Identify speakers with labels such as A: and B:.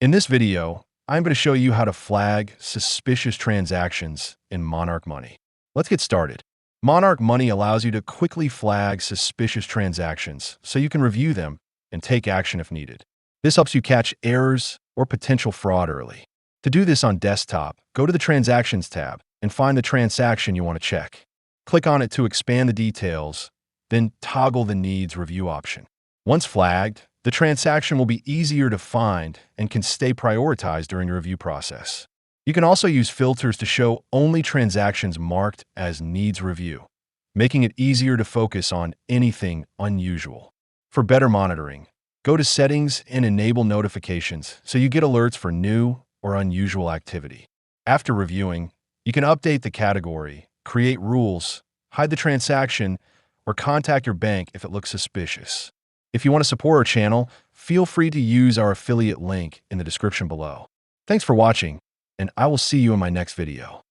A: In this video, I'm going to show you how to flag suspicious transactions in Monarch Money. Let's get started. Monarch Money allows you to quickly flag suspicious transactions so you can review them and take action if needed. This helps you catch errors or potential fraud early. To do this on desktop, go to the Transactions tab and find the transaction you want to check. Click on it to expand the details, then toggle the Needs Review option. Once flagged, the transaction will be easier to find and can stay prioritized during the review process. You can also use filters to show only transactions marked as Needs Review, making it easier to focus on anything unusual. For better monitoring, go to Settings and enable notifications so you get alerts for new or unusual activity. After reviewing, you can update the category, create rules, hide the transaction, or contact your bank if it looks suspicious. If you want to support our channel, feel free to use our affiliate link in the description below. Thanks for watching, and I will see you in my next video.